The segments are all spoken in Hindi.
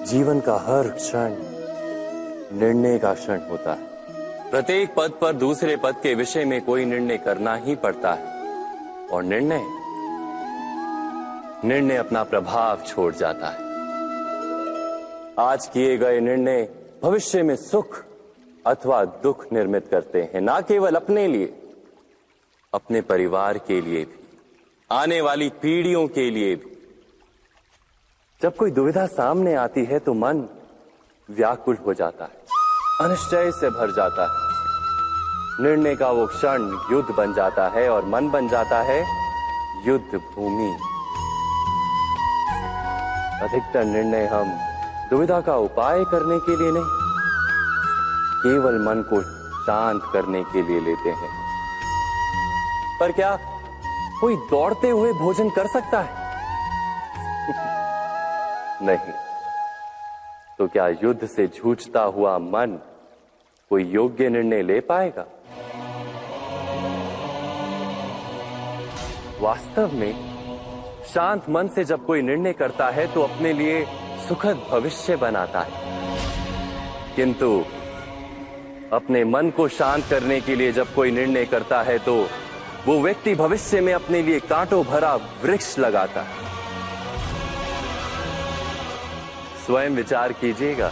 जीवन का हर क्षण निर्णय का क्षण होता है। प्रत्येक पद पर दूसरे पद के विषय में कोई निर्णय करना ही पड़ता है और निर्णय अपना प्रभाव छोड़ जाता है। आज किए गए निर्णय भविष्य में सुख अथवा दुख निर्मित करते हैं, ना केवल अपने लिए, अपने परिवार के लिए भी, आने वाली पीढ़ियों के लिए भी। जब कोई दुविधा सामने आती है तो मन व्याकुल हो जाता है, अनिश्चय से भर जाता है। निर्णय का वो क्षण युद्ध बन जाता है और मन बन जाता है युद्ध भूमि। अधिकतर निर्णय हम दुविधा का उपाय करने के लिए नहीं, केवल मन को शांत करने के लिए लेते हैं। पर क्या कोई दौड़ते हुए भोजन कर सकता है? नहीं। तो क्या युद्ध से जूझता हुआ मन कोई योग्य निर्णय ले पाएगा? वास्तव में शांत मन से जब कोई निर्णय करता है तो अपने लिए सुखद भविष्य बनाता है, किंतु अपने मन को शांत करने के लिए जब कोई निर्णय करता है तो वो व्यक्ति भविष्य में अपने लिए कांटों भरा वृक्ष लगाता है। स्वयं विचार कीजिएगा।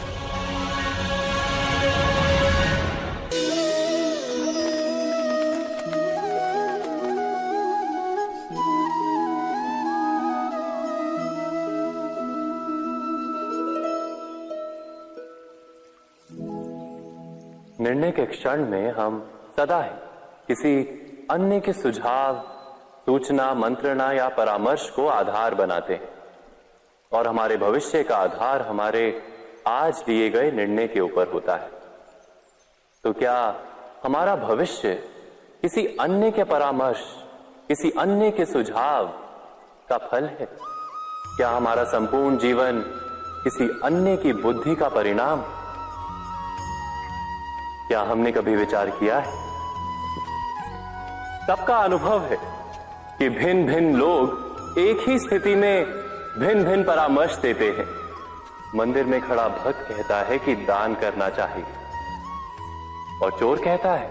निर्णय के क्षण में हम सदा ही किसी अन्य के सुझाव, सूचना, मंत्रणा या परामर्श को आधार बनाते हैं और हमारे भविष्य का आधार हमारे आज लिए गए निर्णय के ऊपर होता है। तो क्या हमारा भविष्य किसी अन्य के परामर्श, किसी अन्य के सुझाव का फल है? क्या हमारा संपूर्ण जीवन किसी अन्य की बुद्धि का परिणाम? क्या हमने कभी विचार किया है? सबका अनुभव है कि भिन्न भिन्न लोग एक ही स्थिति में भिन्न भिन्न परामर्श देते हैं। मंदिर में खड़ा भक्त कहता है कि दान करना चाहिए और चोर कहता है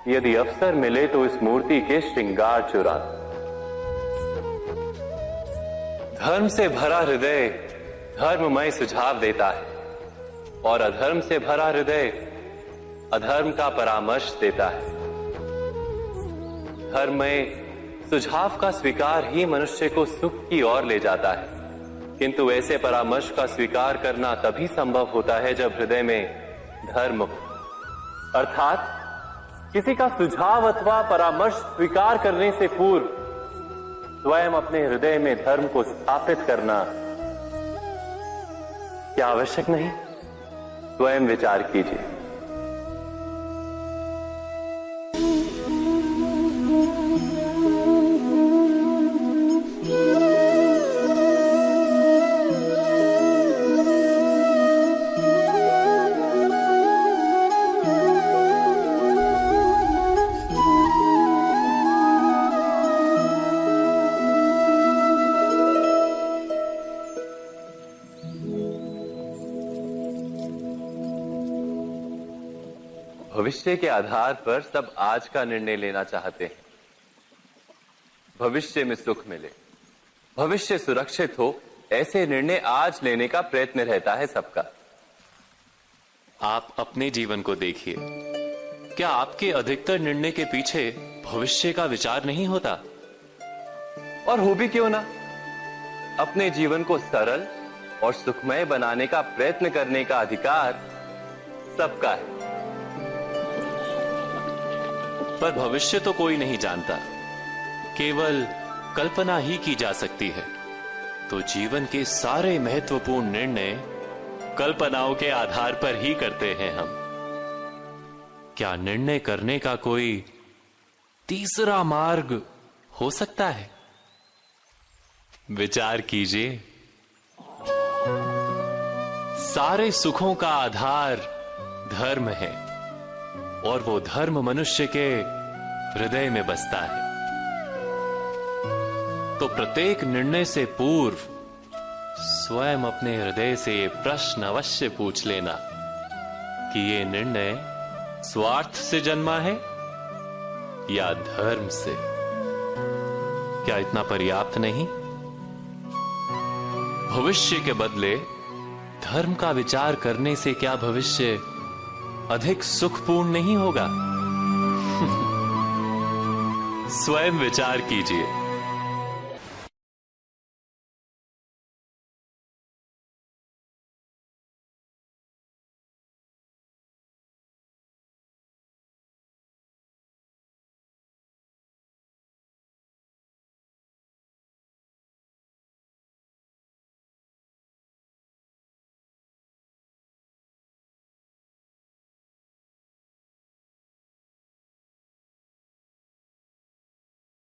यदि अवसर मिले तो इस मूर्ति के श्रृंगार चुरा। धर्म से भरा हृदय धर्ममय सुझाव देता है और अधर्म से भरा हृदय अधर्म का परामर्श देता है। धर्म में सुझाव का स्वीकार ही मनुष्य को सुख की ओर ले जाता है, किंतु ऐसे परामर्श का स्वीकार करना तभी संभव होता है जब हृदय में धर्म हो। अर्थात किसी का सुझाव अथवा परामर्श स्वीकार करने से पूर्व स्वयं अपने हृदय में धर्म को स्थापित करना क्या आवश्यक नहीं? स्वयं विचार कीजिए। भविष्य के आधार पर सब आज का निर्णय लेना चाहते हैं। भविष्य में सुख मिले, भविष्य सुरक्षित हो, ऐसे निर्णय आज लेने का प्रयत्न रहता है सबका। आप अपने जीवन को देखिए, क्या आपके अधिकतर निर्णय के पीछे भविष्य का विचार नहीं होता? और हो भी क्यों ना, अपने जीवन को सरल और सुखमय बनाने का प्रयत्न करने का अधिकार सबका है। पर भविष्य तो कोई नहीं जानता, केवल कल्पना ही की जा सकती है। तो जीवन के सारे महत्वपूर्ण निर्णय कल्पनाओं के आधार पर ही करते हैं हम। क्या निर्णय करने का कोई तीसरा मार्ग हो सकता है? विचार कीजिए। सारे सुखों का आधार धर्म है और वो धर्म मनुष्य के हृदय में बसता है। तो प्रत्येक निर्णय से पूर्व स्वयं अपने हृदय से ये प्रश्न अवश्य पूछ लेना कि ये निर्णय स्वार्थ से जन्मा है या धर्म से। क्या इतना पर्याप्त नहीं? भविष्य के बदले धर्म का विचार करने से क्या भविष्य अधिक सुखपूर्ण नहीं होगा? स्वयं विचार कीजिए।